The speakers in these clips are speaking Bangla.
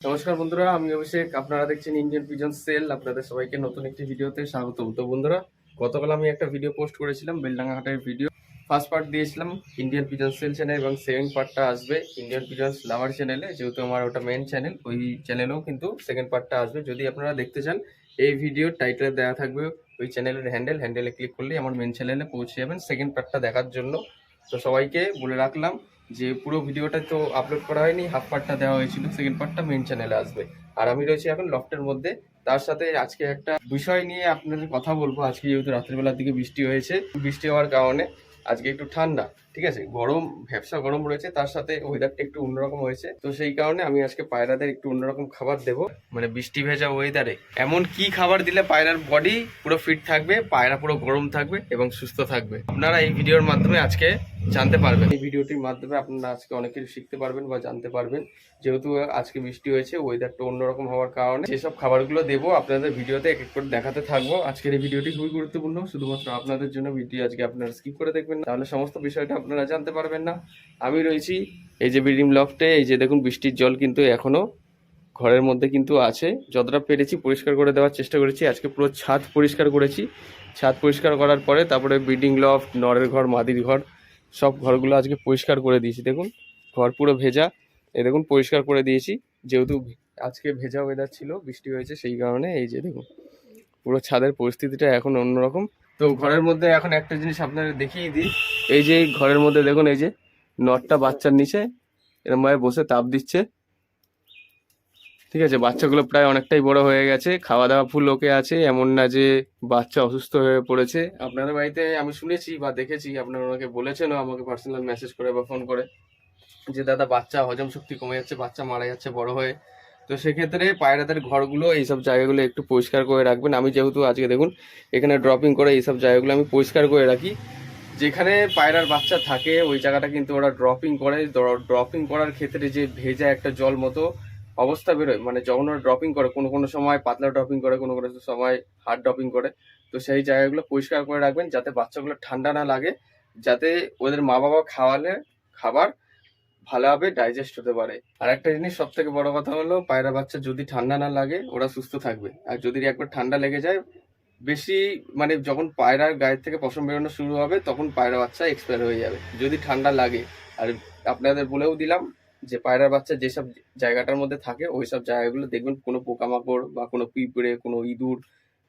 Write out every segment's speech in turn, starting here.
নমস্কার বন্ধুরা, আমি অভিষেক। আপনারা দেখছেন ইন্ডিয়ান পিজন সেল। আপনাদের সবাইকে নতুন একটি ভিডিওতে স্বাগতম। তো বন্ধুরা, গতকাল আমি একটা ভিডিও পোস্ট করেছিলাম, বেলডাঙ্গা হাটের ভিডিও। ফার্স্ট পার্ট দিয়েছিলাম ইন্ডিয়ান পিজন সেল চ্যানেল এবং সেকেন্ড পার্টটা আসবে ইন্ডিয়ান পিজন লাভার চ্যানেলে। যেহেতু আমার ওটা মেন চ্যানেল, ওই চ্যানেলেও কিন্তু সেকেন্ড পার্টটা আসবে। যদি আপনারা দেখতে চান, এই ভিডিওর টাইটেলে দেওয়া থাকবে ওই চ্যানেলের হ্যান্ডেলে ক্লিক করলেই আমার মেন চ্যানেলে পৌঁছে যাবেন সেকেন্ড পার্টটা দেখার জন্য। তো সবাইকে বলে রাখলাম যে পুরো ভিডিওটা তো আপলোড করা হয়নি, হাফ পার্টটা দেওয়া হয়েছিল, সেকেন্ড পার্টটা মেন চ্যানেলে আসবে। আর আমি রয়েছি এখন লফটের মধ্যে। তার সাথে আজকে একটা বিষয় নিয়ে আপনাদের কথা বলবো। আজকে যেহেতু রাত্রিবেলার দিকে বৃষ্টি হয়েছে, বৃষ্টি হওয়ার কারণে আজকে একটু ঠান্ডা, ঠিক আছে, গরম, ভ্যাপসা গরম রয়েছে, তার সাথে ওয়েদারটা একটু অন্যরকম হয়েছে। তো সেই কারণে আমি আজকে পায়রাদের একটু অন্যরকম খাবার দেবো। মানে বৃষ্টি ভেজা ওয়েদারে এমন কি খাবার দিলে পায়রার বডি পুরো ফিট থাকবে, পায়রা পুরো গরম থাকবে এবং সুস্থ থাকবে, আপনারা এই ভিডিওর মাধ্যমে আজকে জানতে পারবেন। এই ভিডিওটির মাধ্যমে আপনারা আজকে অনেক কিছু শিখতে পারবেন বা জানতে পারবেন। যেহেতু আজকে বৃষ্টি হয়েছে, ওয়েদারটা অন্যরকম হওয়ার কারণে যেসব খাবারগুলো দেবো আপনাদের ভিডিওতে এক এক করে দেখাতে থাকবো। আজকের এই ভিডিওটি খুবই গুরুত্বপূর্ণ, শুধুমাত্র আপনাদের জন্য। ভিডিও আজকে আপনারা স্কিপ করে দেখবেন না, তাহলে সমস্ত বিষয়টা আপনারা জানতে পারবেন না। আমি রয়েছি এই যে ব্রিডিং লফটে। এই যে দেখুন, বৃষ্টির জল কিন্তু এখনো ঘরের মধ্যে কিন্তু আছে। যতটা পেরেছি পরিষ্কার করে দেওয়ার চেষ্টা করেছি। আজকে পুরো ছাদ পরিষ্কার করেছি। ছাদ পরিষ্কার করার পরে তারপরে ব্রিডিং লফট, নরের ঘর, মাদির ঘর, সব ঘরগুলো আজকে পরিষ্কার করে দিয়েছি। দেখুন, ঘর পুরো ভেজা। এই দেখুন, পরিষ্কার করে দিয়েছি। যেহেতু আজকে ভেজা ওয়েদার ছিল, বৃষ্টি হয়েছে, সেই কারণে এই যে দেখুন পুরো ছাদের পরিস্থিতিটা এখন অন্যরকম। তো ঘরের মধ্যে এখন একটা জিনিস আপনাদের দেখিয়ে দিই। এই যে ঘরের মধ্যে দেখুন, এই যে নটটা বাচ্চার নিচে এরকম ভাবে বসে তাপ দিচ্ছে, ঠিক আছে। বাচ্চাগুলো প্রায় অনেকটাই বড় হয়ে গেছে, খাওয়া দাওয়া ফুল ওকে আছে, এমন না যে বাচ্চা অসুস্থ হয়ে পড়েছে। আপনাদের বাড়িতে আমি শুনেছি বা দেখেছি, আপনারা ওনাকে বলেছেনও আমাকে পার্সোনাল মেসেজ করে বা ফোন করে, যে দাদা বাচ্চা হজম শক্তি কমে যাচ্ছে, বাচ্চা মারা যাচ্ছে বড় হয়ে। তো সেক্ষেত্রে পায়রাদের ঘরগুলো, এইসব জায়গাগুলো একটু পরিষ্কার করে রাখবেন। আমি যেহেতু আজকে দেখুন এখানে ড্রপিং করে এইসব জায়গাগুলো আমি পরিষ্কার করে রাখি। যেখানে পায়রার বাচ্চা থাকে ওই জায়গাটা কিন্তু ওরা ড্রপিং করে। ড্রপিং করার ক্ষেত্রে যে ভেজা একটা জল মতো অবস্থা বেরোয়, মানে যখন ওরা ড্রপিং করে, কোনো কোনো সময় পাতলা ড্রপিং করে, কোনো কোনো সময় হার্ড ড্রপিং করে। তো সেই জায়গাগুলো পরিষ্কার করে রাখবেন যাতে বাচ্চাগুলো ঠান্ডা না লাগে, যাতে ওদের মা বাবা খাওয়ালে খাবার ভালোভাবে ডাইজেস্ট হতে পারে। আর একটা জিনিস, সব থেকে বড় কথা হলো, পায়রা বাচ্চা যদি ঠান্ডা না লাগে ওরা সুস্থ থাকবে। আর যদি একবার ঠান্ডা লেগে যায় বেশি, মানে যখন পায়রার গায়ের থেকে পশম বেরোনো শুরু হবে তখন পায়রা বাচ্চা এক্সপায়ার হয়ে যাবে যদি ঠান্ডা লাগে। আর আপনাদের বলেও দিলাম যে পায়রার বাচ্চা যেসব জায়গাটার মধ্যে থাকে ওই সব জায়গাগুলো দেখবেন কোনো পোকামাকড় বা কোনো পিঁপড়ে, কোনো ইঁদুর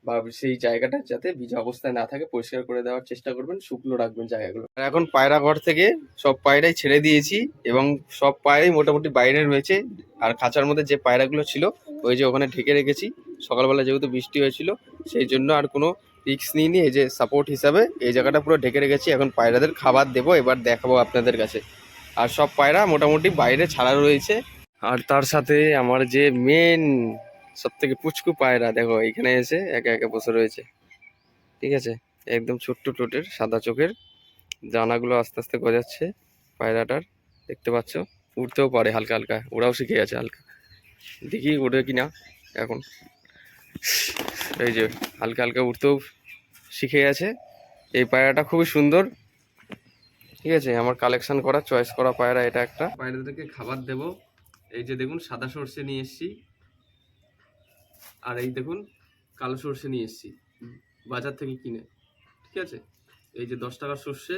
বা সেই জায়গাটা যাতে ভিজা অবস্থায় না থাকে পরিষ্কার করে দেওয়ার চেষ্টা করবেন, শুকনো রাখবেন জায়গাগুলো। আর এখন পায়রা ঘর থেকে সব পায়রাই ছেড়ে দিয়েছি এবং সব পায়রাই মোটামুটি বাইরে রয়েছে। আর খাঁচার মধ্যে যে পায়রাগুলো ছিল ওই যে ওখানে ঢেকে রেখেছি। সকালবেলা যেহেতু বৃষ্টি হয়েছিল সেই জন্য আর কোনো রিস্ক নিইনি। এই যে সাপোর্ট হিসাবে এই জায়গাটা পুরো ঢেকে রেখেছি। এখন পায়রাদের খাবার দেবো, এবার দেখাবো আপনাদের কাছে। আর সব পায়রা মোটামুটি বাইরে ছাড়া রয়েছে। আর তার সাথে আমার যে মেন সব থেকে পুচকু পায়রা, দেখো এখানে এসে একে একে বসে রয়েছে, ঠিক আছে। একদম ছোট্ট টোটের, সাদা চোখের, জানাগুলো আস্তে আস্তে গজাচ্ছে পায়রাটার, দেখতে পাচ্ছ। উড়তেও পারে হালকা হালকা, ওরাও শিখে গেছে হালকা। দেখি উঠে কিনা এখন। এই যে হালকা হালকা উঠতেও শিখে গেছে। এই পায়রাটা খুবই সুন্দর, ঠিক আছে। আমার কালেকশন করা, চয়েস করা পায়রা এটা একটা। পায়রাদেরকে খাবার দেব। এই যে দেখুন সাদা সর্ষে নিয়ে এসছি, আর এই দেখুন কালো সর্ষে নিয়ে এসছি বাজার থেকে কিনে, ঠিক আছে। এই যে 10 টাকার সর্ষে,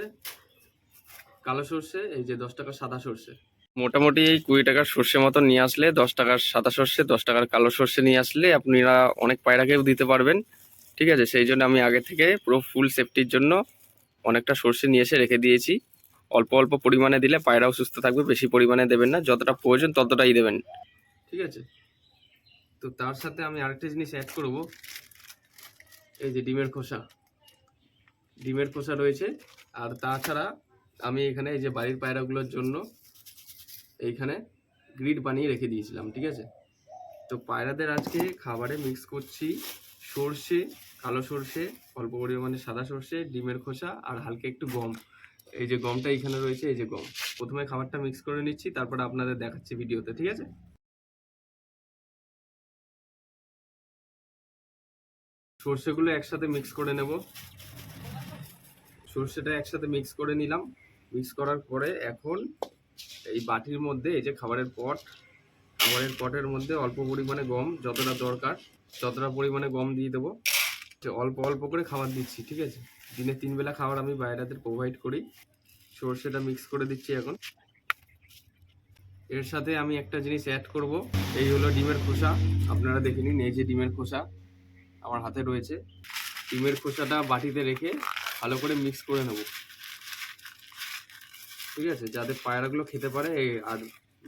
কালো সর্ষে, এই যে 10 টাকার সাদা সর্ষে। মোটামুটি এই 20 টাকার সর্ষে মতো নিয়ে আসলে, 10 টাকার সাদা সর্ষে, 10 টাকার কালো সর্ষে নিয়ে আসলে আপনারা অনেক পায়রাকেও দিতে পারবেন, ঠিক আছে। সেই জন্য আমি আগে থেকে পুরো ফুল সেফটির জন্য অনেকটা সর্ষে নিয়ে এসে রেখে দিয়েছি। অল্প অল্প পরিমাণে দিলে পায়রাও সুস্থ থাকবে, বেশি পরিমাণে দেবেন না, যতটা প্রয়োজন ততটাই দেবেন, ঠিক আছে। তো তার সাথে আমি আরেকটা জিনিস অ্যাড করব, এই যে ডিমের খোসা। ডিমের খোসা রয়েছে। আর তাছাড়া আমি এখানে এই যে বাড়ির পায়রাগুলোর জন্য এইখানে গ্রিড বানিয়ে রেখে দিয়েছিলাম, ঠিক আছে। তো পায়রাদের আজকে খাবারে মিক্স করছি সর্ষে, কালো সর্ষে, অল্প পরিমাণে সাদা সর্ষে, ডিমের খোসা আর হালকা একটু গম। এই যে গমটা এখানে রয়েছে, এই যে গম। প্রথমে খাবারটা মিক্স করে নিচ্ছি, তারপরে আপনাদের দেখাচ্ছি ভিডিওতে, ঠিক আছে। সর্ষেগুলো একসাথে মিক্স করে নেব। সর্ষেটা একসাথে মিক্স করে নিলাম। মিক্স করার পরে এখন এই বাটির মধ্যে এই যে খাবারের পট, খাবারের পটের মধ্যে অল্প পরিমাণে গম, যতটা দরকার ততটা পরিমাণে গম দিয়ে দেবো। অল্প অল্প করে খাবার দিচ্ছি, ঠিক আছে। দিনে 3 বেলা খাবার আমি বাইরেদের প্রোভাইড করি। সর্ষেটা মিক্স করে দিচ্ছি এখন। এর সাথে আমি একটা জিনিস অ্যাড করব, এই হলো ডিমের খোসা। আপনারা দেখে নিন, এই যে ডিমের খোসা আমার হাতে রয়েছে। ডিমের খোসাটা বাটিতে রেখে ভালো করে মিক্স করে নেব, ঠিক আছে, যাতে পায়রাগুলো খেতে পারে। আর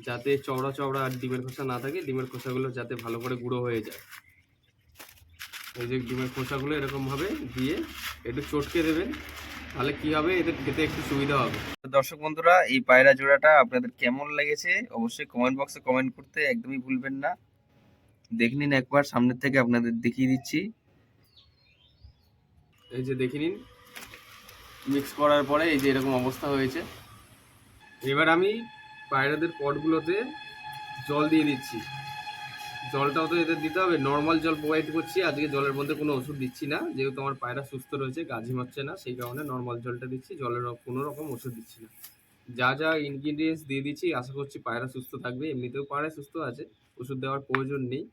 যাতে চওড়া চওড়া আর ডিমের খোসা না থাকে, ডিমের খোসাগুলো যাতে ভালো করে গুঁড়ো হয়ে যায়। এই যে ডিমের খোসাগুলো এরকমভাবে দিয়ে একটু চটকে দেবেন, তাহলে কি হবে, এদের খেতে একটু সুবিধা হবে। দর্শক বন্ধুরা, এই পায়রা জোড়াটা আপনাদের কেমন লেগেছে অবশ্যই কমেন্ট বক্সে কমেন্ট করতে একদমই ভুলবেন না। দেখে নিন একবার সামনের থেকে আপনাদের দেখিয়ে দিচ্ছি। এই যে দেখে নিন, মিক্স করার পরে এই যে এরকম অবস্থা হয়েছে। এবার আমি পায়রাদের পটগুলোতে জল দিয়ে দিচ্ছি। জলটাও তো এদের দিতে হবে, নর্মাল জল প্রোভাইড করছি আজকে। জলের মধ্যে কোনো ওষুধ দিচ্ছি না, যেহেতু আমার পায়রা সুস্থ রয়েছে, গাঝি হচ্ছে না, সেই কারণে নর্মাল জলটা দিচ্ছি। জলের কোনো রকম ওষুধ দিচ্ছি না। যা যা ইনগ্রিডিয়েন্টস দিয়ে দিচ্ছি, আশা করছি পায়রা সুস্থ থাকবে। এমনিতেও পায়রা সুস্থ আছে, ওষুধ দেওয়ার প্রয়োজন নেই।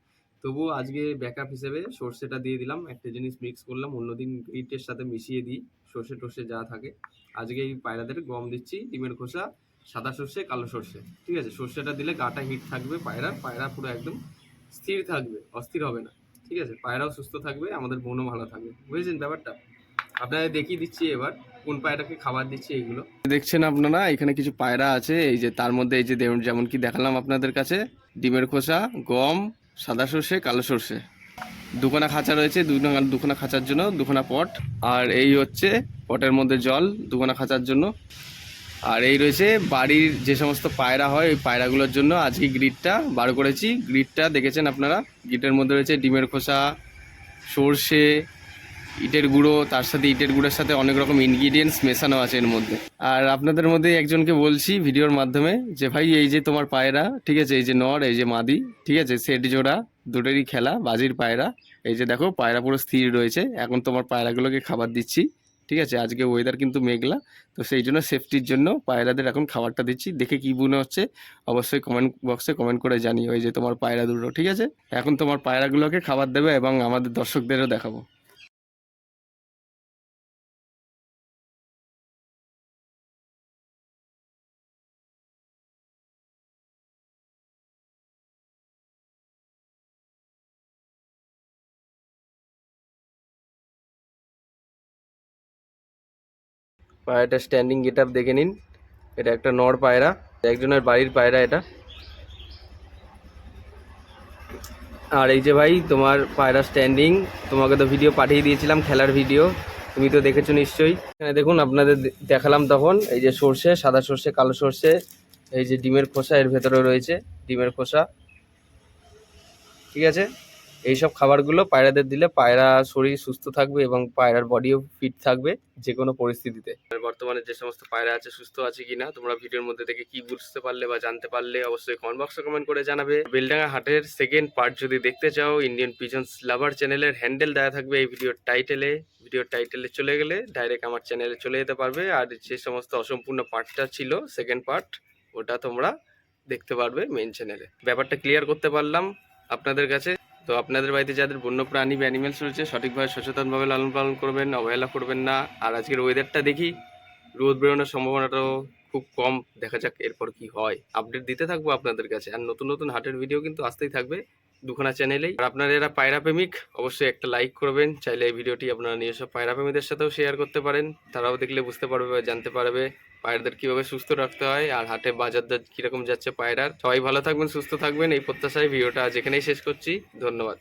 তবুও আজকে ব্যাকআপ হিসেবে সর্ষেটা দিয়ে দিলাম। একটা জিনিস মিক্স করলাম, অন্যদিন গ্রিটের সাথে মিশিয়ে দিই সর্ষে টর্ষে যা থাকে। আজকে এই পায়রাদের গম দিচ্ছি, ডিমের খোসা, সাদা সর্ষে, কালো সর্ষে, ঠিক আছে। সর্ষেটা দিলে গাটা হিট থাকবে পায়রার, পায়রা পুরো একদম স্থির থাকবে, অস্থির হবে না, ঠিক আছে। পায়রাও সুস্থ থাকবে, আমাদের মনও ভালো থাকবে, বুঝেছেন ব্যাপারটা। আপনাদের দেখিয়ে দিচ্ছি এবার কোন পায়রাকে খাবার দিচ্ছি। এইগুলো দেখছেন আপনারা, এখানে কিছু পায়রা আছে, এই যে তার মধ্যে এই যে যেমন কি দেখালাম আপনাদের কাছে, ডিমের খোসা, গম, সাদা সর্ষে, কালো সর্ষে, দুখানা খাঁচা রয়েছে। দুখানা খাঁচার জন্য দুখানা পট, আর এই হচ্ছে পটের মধ্যে জল দুখানা খাঁচার জন্য। আর এই রয়েছে বাড়ির যে সমস্ত পায়রা হয়, ওই পায়রাগুলোর জন্য আজকে গ্রিডটা বার করেছি। গ্রিডটা দেখেছেন আপনারা, গ্রিডের মধ্যে রয়েছে ডিমের খোসা, সর্ষে, ইটের গুঁড়ো, তার সাথে ইটের গুঁড়োর সাথে অনেক রকম ইনগ্রিডিয়েন্টস মেশানো আছে এর মধ্যে। আর আপনাদের মধ্যে একজনকে বলছি ভিডিওর মাধ্যমে যে ভাই, এই যে তোমার পায়রা, ঠিক আছে, এই যে নর, এই যে মাদি, ঠিক আছে, সেট জোড়া দুটোরই খেলা, বাজির পায়রা। এই যে দেখো পায়রা পুরো স্থির রয়েছে। এখন তোমার পায়রাগুলোকে খাবার দিচ্ছি, ঠিক আছে। আজকে ওয়েদার কিন্তু মেঘলা, তো সেই জন্য সেফটির জন্য পায়রাদের এখন খাবারটা দিচ্ছি। দেখে কি মনে হচ্ছে অবশ্যই কমেন্ট বক্সে কমেন্ট করে জানিও। এই যে তোমার পায়রা দুটো, ঠিক আছে, এখন তোমার পায়রাগুলোকে খাবার দেবে এবং আমাদের দর্শকদেরও দেখাবো। পায়রাটা স্ট্যান্ডিং গেট আপ দেখে নিন। এটা একটা নর পায়রা, একজনের বাড়ির পায়রা এটা। আর এই যে ভাই তোমার পায়রা স্ট্যান্ডিং, তোমাকে তো ভিডিও পাঠিয়ে দিয়েছিলাম, খেলার ভিডিও, তুমি তো দেখেছো নিশ্চয়ই। এখানে দেখুন, আপনাদের দেখালাম তখন, এই যে সর্ষে, সাদা সর্ষে, কালো সর্ষে, এই যে ডিমের খোসা এর ভেতরে রয়েছে, ডিমের খোসা, ঠিক আছে। এইসব খাবারগুলো পায়রাদের দিলে পায়রা শরীর সুস্থ থাকবে এবং পায়রার বডিও ফিট থাকবে যে কোনো পরিস্থিতিতে। বর্তমানে যে সমস্ত পায়রা আছে সুস্থ আছে কিনা তোমরা ভিডিওর মধ্যে থেকে কি বুঝতে পারলে বা জানতে পারলে অবশ্যই কমেন্ট বক্সে কমেন্ট করে জানাবে। বেলডাঙ্গা হাটের সেকেন্ড পার্ট যদি দেখতে চাও, ইন্ডিয়ান পিজন্স লাভার চ্যানেলের হ্যান্ডেল দেওয়া থাকবে এই ভিডিওর টাইটেলে চলে গেলে ডাইরেক্ট আমার চ্যানেলে চলে যেতে পারবে। আর যে সমস্ত অসম্পূর্ণ পার্টটা ছিল, সেকেন্ড পার্ট, ওটা তোমরা দেখতে পারবে মেন চ্যানেলে। ব্যাপারটা ক্লিয়ার করতে পারলাম আপনাদের কাছে। তো আপনাদের বাড়িতে যাদের বন্য প্রাণী বা অ্যানিমেলস রয়েছে, সঠিকভাবে সচেতনভাবে লালন পালন করবেন, অবহেলা করবেন না। আর আজকের ওয়েদারটা দেখি, রোদ বেরোনোর সম্ভাবনাটাও খুব কম, দেখা যাক এরপর কি হয়। আপডেট দিতে থাকবো আপনাদের কাছে। আর নতুন নতুন হাটের ভিডিও কিন্তু আসতেই থাকবে দুখানা চ্যানেলেই। আর আপনারা এরা পায়রা প্রেমিক, অবশ্যই একটা লাইক করবেন। চাইলে এই ভিডিওটি আপনারা নিজস্ব পায়রা প্রেমীদের সাথেও শেয়ার করতে পারেন, তারাও দেখলে বুঝতে পারবে বা জানতে পারবে পায়রাদের কীভাবে সুস্থ রাখতে হয় আর হাটে বাজার দর কীরকম যাচ্ছে পায়রার। সবাই ভালো থাকবেন, সুস্থ থাকবেন, এই প্রত্যাশায় ভিডিওটা আজ এখানেই শেষ করছি। ধন্যবাদ।